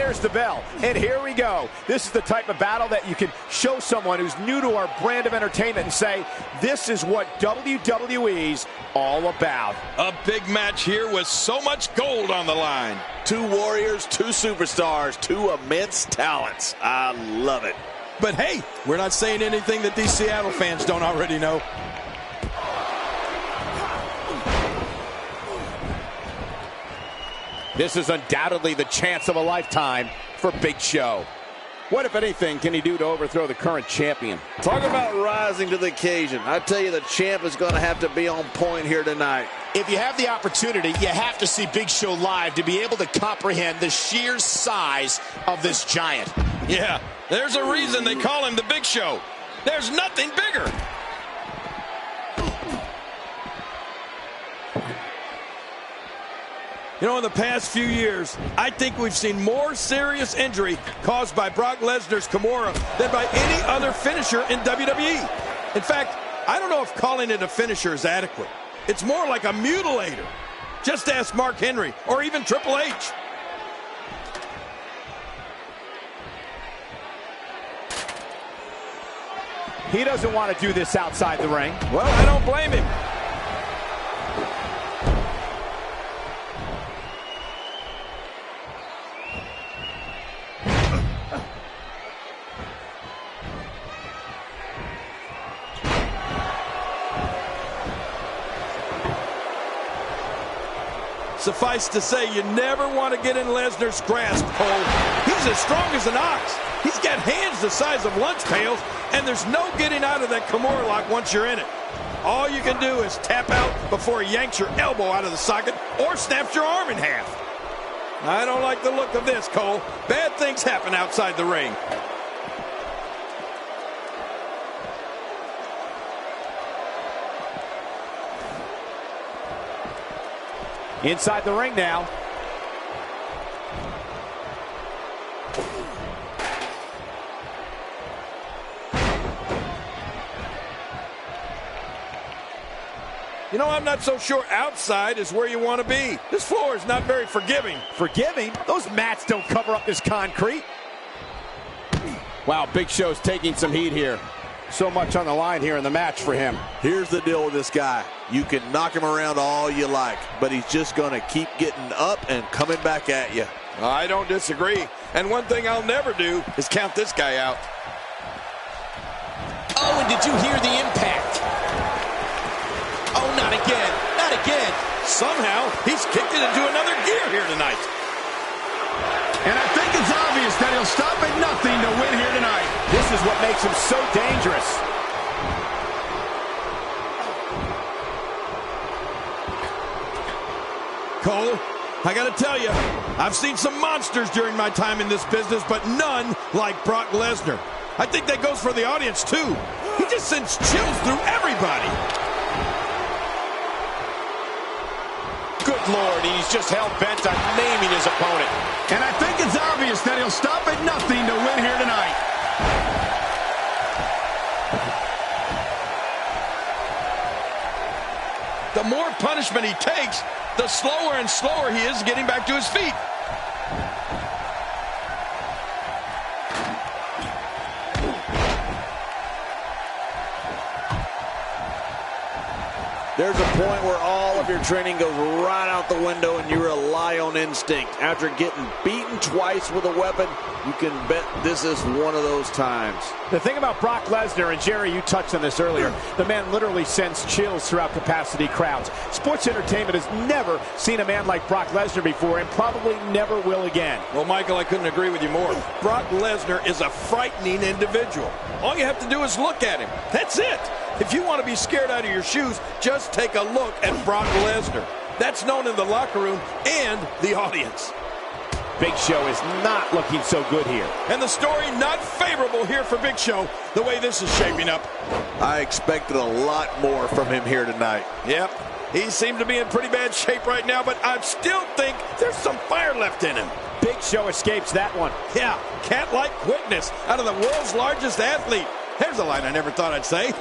there's the bell, and here we go. This is the type of battle that you can show someone who's new to our brand of entertainment and say, this is what WWE's all about. A big match here with so much gold on the line. Two warriors, two superstars, two immense talents. I love it. But hey, we're not saying anything that these Seattle fans don't already know. This is undoubtedly the chance of a lifetime for Big Show. What, if anything, can he do to overthrow the current champion? Talk about rising to the occasion. I tell you, the champ is going to have to be on point here tonight. If you have the opportunity, you have to see Big Show live to be able to comprehend the sheer size of this giant. Yeah, there's a reason they call him the Big Show. There's nothing bigger. You know, in the past few years, I think we've seen more serious injury caused by Brock Lesnar's Kimura than by any other finisher in WWE. In fact, I don't know if calling it a finisher is adequate. It's more like a mutilator. Just ask Mark Henry or even Triple H. He doesn't want to do this outside the ring. Well, I don't blame him. Suffice to say, you never want to get in Lesnar's grasp, Cole. He's as strong as an ox. He's got hands the size of lunch pails, and there's no getting out of that Kimura lock once you're in it. All you can do is tap out before he yanks your elbow out of the socket or snaps your arm in half. I don't like the look of this, Cole. Bad things happen outside the ring. Inside the ring now. You know, I'm not so sure outside is where you want to be. This floor is not very forgiving. Forgiving? Those mats don't cover up this concrete. Wow, Big Show's taking some heat here. So much on the line here in the match for him. Here's the deal with this guy. You can knock him around all you like, but he's just going to keep getting up and coming back at you. I don't disagree. And one thing I'll never do is count this guy out. Oh, and did you hear the impact? Oh, not again. Not again. Somehow, he's kicked it into another gear here tonight. And I think it's obvious that he'll stop at nothing to win here tonight. This is what makes him so dangerous. Cole, I gotta tell you, I've seen some monsters during my time in this business, but none like Brock Lesnar. I think that goes for the audience, too. He just sends chills through everybody. Good Lord, he's just hell-bent on naming his opponent. And I think it's obvious that he'll stop at nothing to win here tonight. The more punishment he takes, the slower and slower he is getting back to his feet. There's a point where all of your training goes right out the window and you rely on instinct. After getting beaten twice with a weapon, you can bet this is one of those times. The thing about Brock Lesnar, and Jerry, you touched on this earlier, the man literally sends chills throughout capacity crowds. Sports entertainment has never seen a man like Brock Lesnar before and probably never will again. Well, Michael, I couldn't agree with you more. Brock Lesnar is a frightening individual. All you have to do is look at him. That's it. If you want to be scared out of your shoes, just take a look at Brock Lesnar. That's known in the locker room and the audience. Big Show is not looking so good here. And the story not favorable here for Big Show, the way this is shaping up. I expected a lot more from him here tonight. Yep, he seemed to be in pretty bad shape right now, but I still think there's some fire left in him. Big Show escapes that one. Yeah, cat-like quickness out of the world's largest athlete. There's a line I never thought I'd say.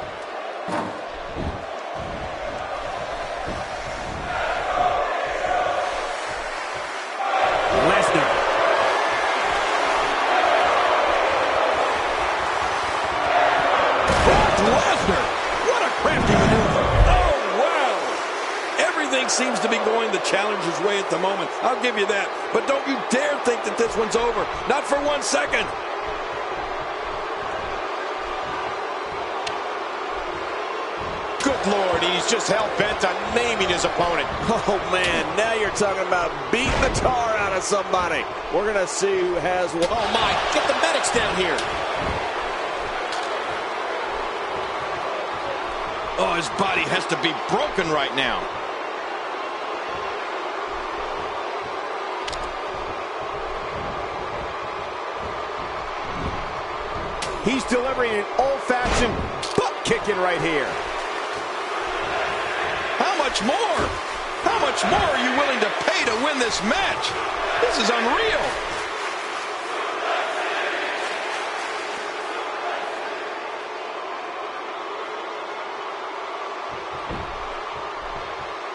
Everything seems to be going the challenger's way at the moment. I'll give you that. But don't you dare think that this one's over. Not for 1 second. Good Lord, he's just hell-bent on maiming his opponent. Oh, man, now you're talking about beating the tar out of somebody. We're going to see who has one. Oh, my, get the medics down here. Oh, his body has to be broken right now. He's delivering an old-fashioned butt kicking right here. How much more? How much more are you willing to pay to win this match? This is unreal.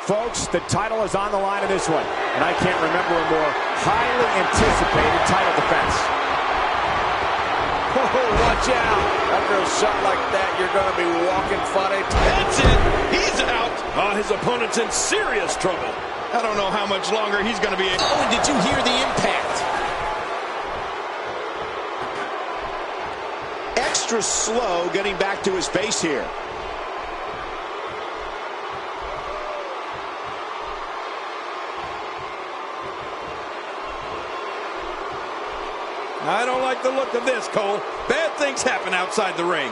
Folks, the title is on the line in this one, and I can't remember a more highly anticipated title defense. Oh, watch out. After a shot like that, you're going to be walking funny. That's it. He's out. Oh, his opponent's in serious trouble. I don't know how much longer he's going to be able. Oh, and did you hear the impact? Extra slow getting back to his base here. I don't like the look of this, Cole. Bad things happen outside the ring.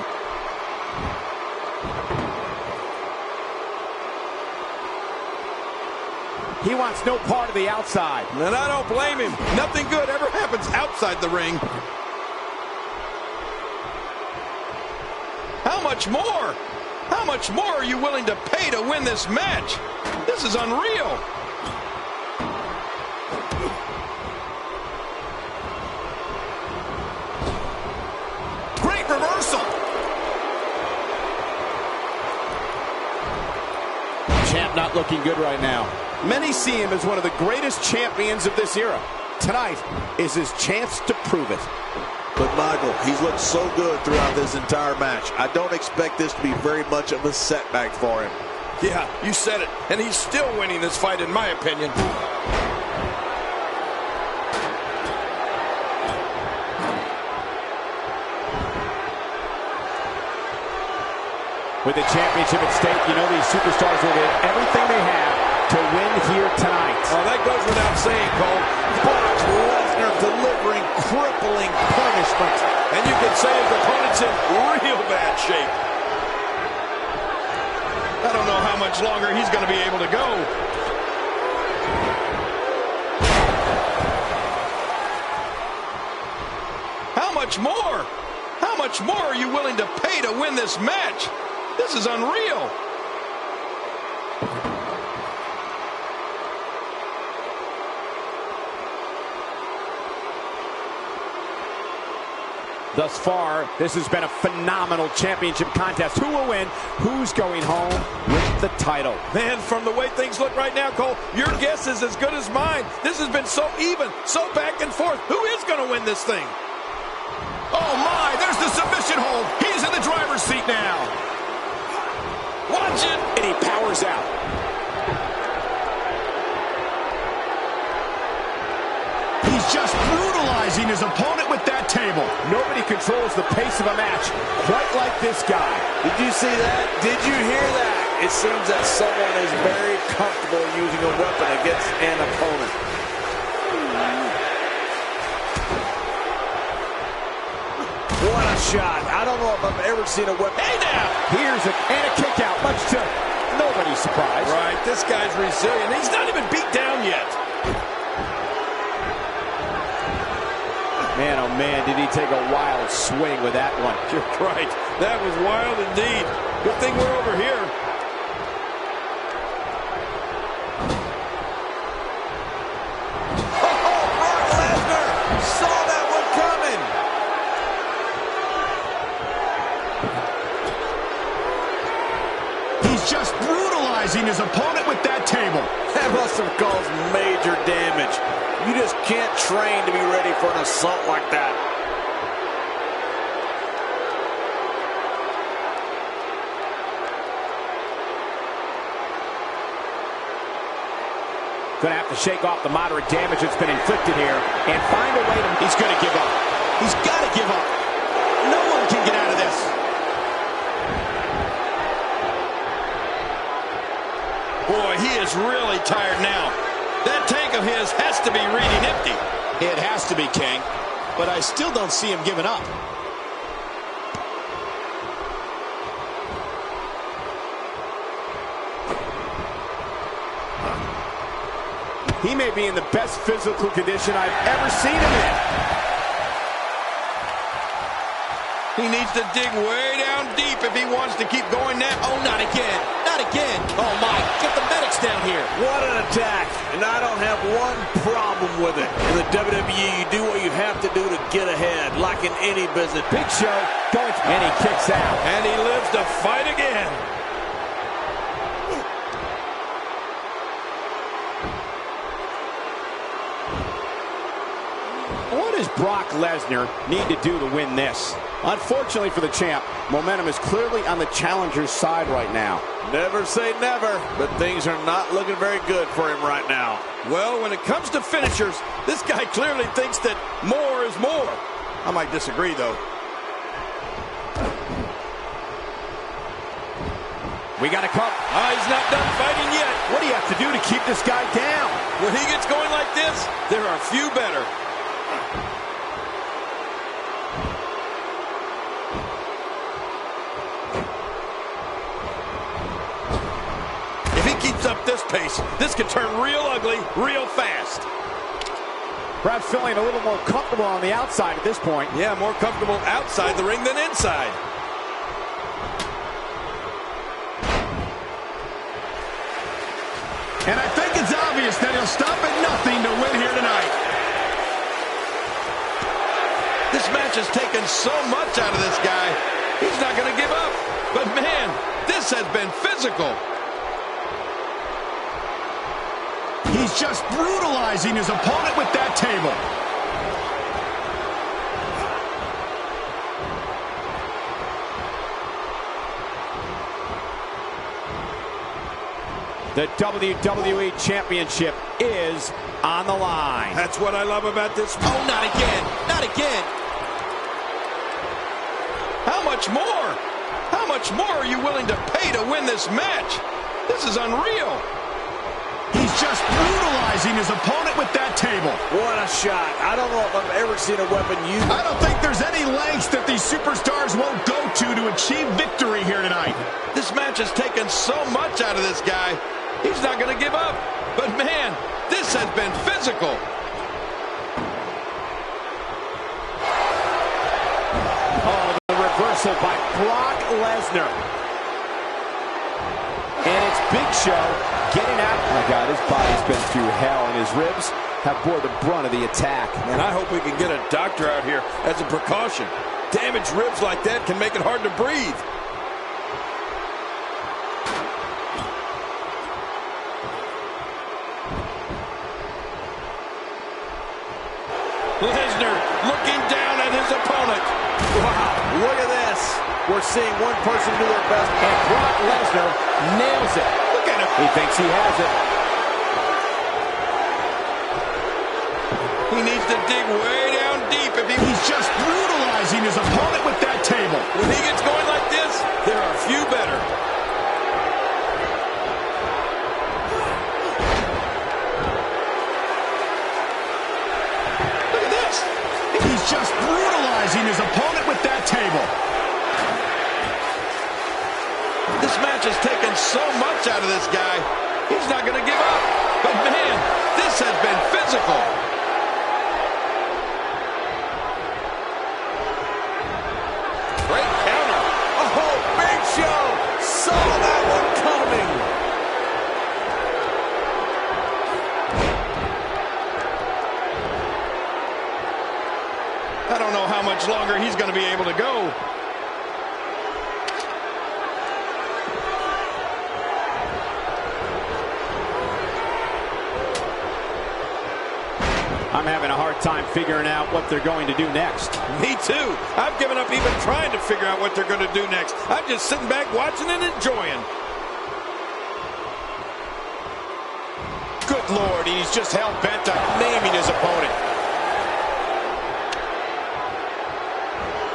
He wants no part of the outside. And I don't blame him. Nothing good ever happens outside the ring. How much more? How much more are you willing to pay to win this match? This is unreal. Great reversal. Champ not looking good right now. Many see him as one of the greatest champions of this era. Tonight is his chance to prove it. But, Michael, he's looked so good throughout this entire match. I don't expect this to be very much of a setback for him. Yeah, you said it. And he's still winning this fight, in my opinion. With the championship at stake, you know these superstars will get everything they have to win here tonight. Oh, that goes without saying, Cole. Brock Lesnar delivering crippling punishment. And you can say his opponent's in real bad shape. I don't know how much longer he's going to be able to go. How much more? How much more are you willing to pay to win this match? This is unreal. Thus far, this has been a phenomenal championship contest. Who will win? Who's going home with the title? Man, from the way things look right now, Cole, your guess is as good as mine. This has been so even, so back and forth. Who is going to win this thing? Oh, my. There's the submission hold. He's in the driver's seat now. Watch it. And he powers out. He's just brutalizing his opponent with that table. Nobody controls the pace of a match quite like this guy. Did you see that? Did you hear that? It seems that someone is very comfortable using a weapon against an opponent. What a shot. I don't know if I've ever seen a weapon. Hey, now. Here's a kick out, much to nobody's surprise. Right, this guy's resilient. He's not even beat down yet. Man, oh man, did he take a wild swing with that one. You're right. That was wild indeed. Good thing we're over here. Oh, Brock Lesnar saw that one coming. He's just brutalizing his opponent with that table. That must have caused major damage. You just can't train to be ready for an assault like that. Going to have to shake off the moderate damage that's been inflicted here and find a way to... He's going to give up. He's got to give up. No one can get out of this. Boy, he is really tired now. That tank of his has to be reading empty. It has to be, King. But I still don't see him giving up. He may be in the best physical condition I've ever seen him in. He needs to dig way down deep if he wants to keep going now. Oh, not again. Not again. Oh, my. Get the medics down here. What an attack. And I don't have one problem with it. In the WWE, you do what you have to do to get ahead, like in any business. Big Show going, and he kicks out. And he lives to fight again. What does Brock Lesnar need to do to win this? Unfortunately for the champ, momentum is clearly on the challenger's side right now. Never say never, but things are not looking very good for him right now. Well, when it comes to finishers, this guy clearly thinks that more is more. I might disagree, though. We got a cup. He's not done fighting yet. What do you have to do to keep this guy down? When he gets going like this, there are few better. If he keeps up this pace, this could turn real ugly real fast. Perhaps feeling a little more comfortable on the outside at this point. Yeah, more comfortable outside the ring than inside. And I think it's obvious that he'll stop at nothing to win here tonight. This match has taken so much out of this guy. He's not going to give up. But man, this has been physical. He's just brutalizing his opponent with that table. The WWE Championship is on the line. That's what I love about this. Oh, not again. Not again. How much more? How much more are you willing to pay to win this match? This is unreal. He's just brutalizing his opponent with that table. What a shot. I don't know if I've ever seen a weapon used. I don't think there's any lengths that these superstars won't go to achieve victory here tonight. This match has taken so much out of this guy. He's not going to give up. But man, this has been physical. Oh, the reversal by Brock Lesnar. And it's Big Show getting out. Oh my God, his body's been through hell, and his ribs have bore the brunt of the attack. And I hope we can get a doctor out here as a precaution. Damaged ribs like that can make it hard to breathe. Lesnar looking down at his opponent. Wow, look at this. We're seeing one person do their best. And Brock Lesnar nails it. Look at him. He thinks he has it. He needs to dig way down deep if He's just brutalizing his opponent with that table. When he gets going like this, there are few better. Look at this. He's just brutalizing his opponent with that table. This match has taken so much out of this guy. He's not going to give up. But man, this has been physical. Great counter. Oh, Big Show saw that one coming. I don't know how much longer he's going to be able to go. I'm having a hard time figuring out what they're going to do next. Me too. I've given up even trying to figure out what they're going to do next. I'm just sitting back watching and enjoying. Good Good Lord, he's just hell-bent on maiming his opponent.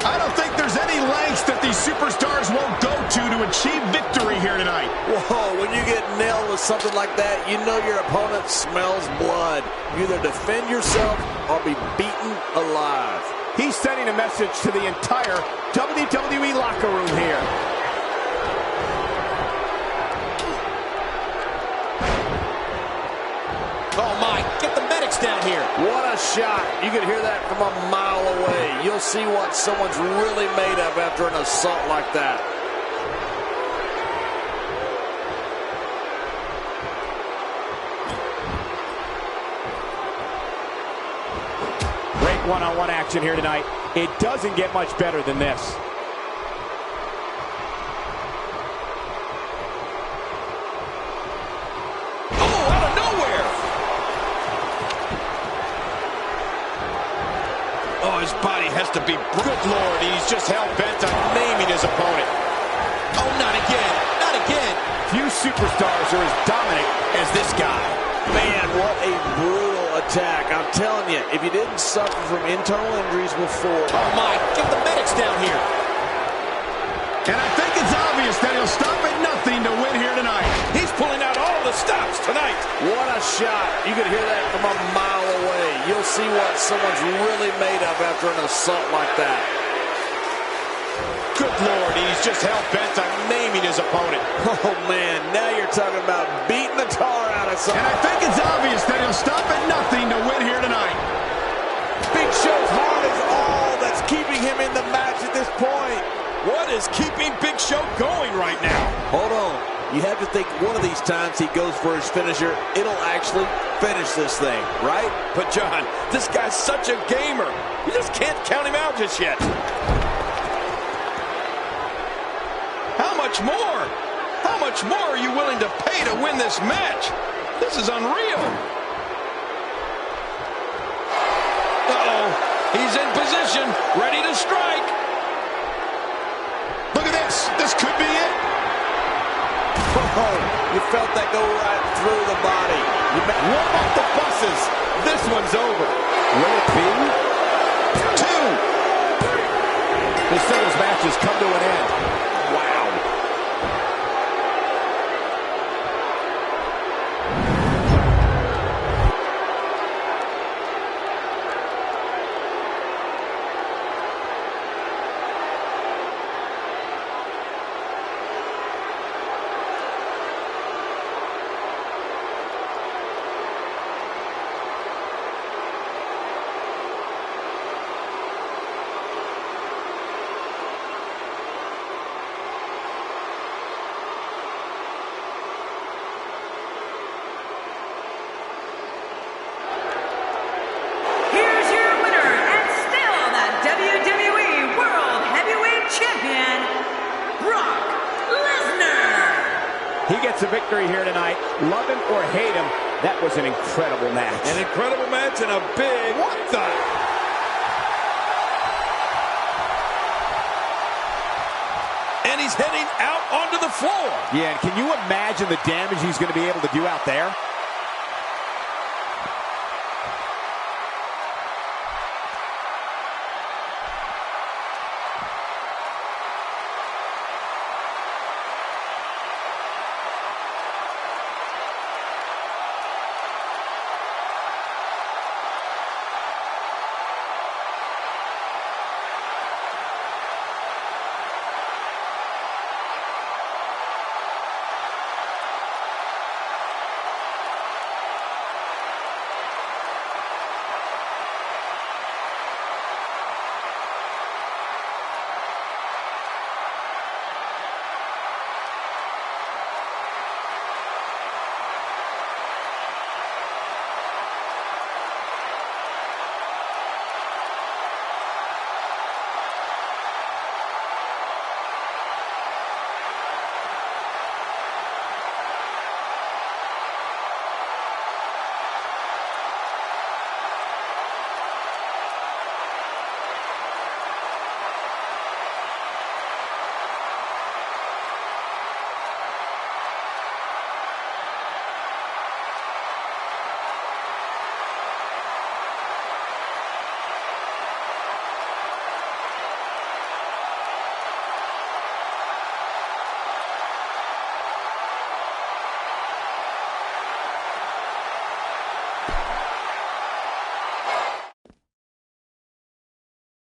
I don't think there's any lengths that these superstars won't go to achieve victory here tonight. Whoa, when you get nailed with something like that, you know your opponent smells blood. You either defend yourself or be beaten alive. He's sending a message to the entire WWE locker room here. Oh my, get the medics down here. What a shot. You can hear that from a mile away. You'll see what someone's really made of after an assault like that. Great one-on-one action here tonight. It doesn't get much better than this. Oh, out of nowhere. Oh, his body has to be... Good Lord, he's just hell-bent on maiming his opponent. Oh, not again. Not again. Few superstars are as dominant as this guy. Man, what a brutal attack. I'm telling you, if you didn't suffer from internal injuries before... Oh my, get the medics down here. And I think it's obvious that he'll stop at nothing to win here tonight. He's pulling out all the stops tonight. What a shot. You can hear that from a mile away. You'll see what someone's really made of after an assault like that. Good Lord, he's just hell-bent on maiming his opponent. Oh, man, now you're talking about beating the tar out of someone. And I think it's obvious that he'll stop at nothing to win here tonight. Big Show's heart is all that's keeping him in the match at this point. What is keeping Big Show going right now? Hold on. You have to think one of these times he goes for his finisher, it'll actually finish this thing, right? But, John, this guy's such a gamer. You just can't count him out just yet. How much more? How much more are you willing to pay to win this match? This is unreal. Uh-oh. He's in position, ready to strike. Look at this. This could be it. Oh, you felt that go right through the body. Warm up the buses. This one's over. Will it be? 2. This singles match has come to an end. Wow. He gets a victory here tonight. Love him or hate him, that was an incredible match. An incredible match and a big... What the... And he's heading out onto the floor. Yeah, and can you imagine the damage he's going to be able to do out there?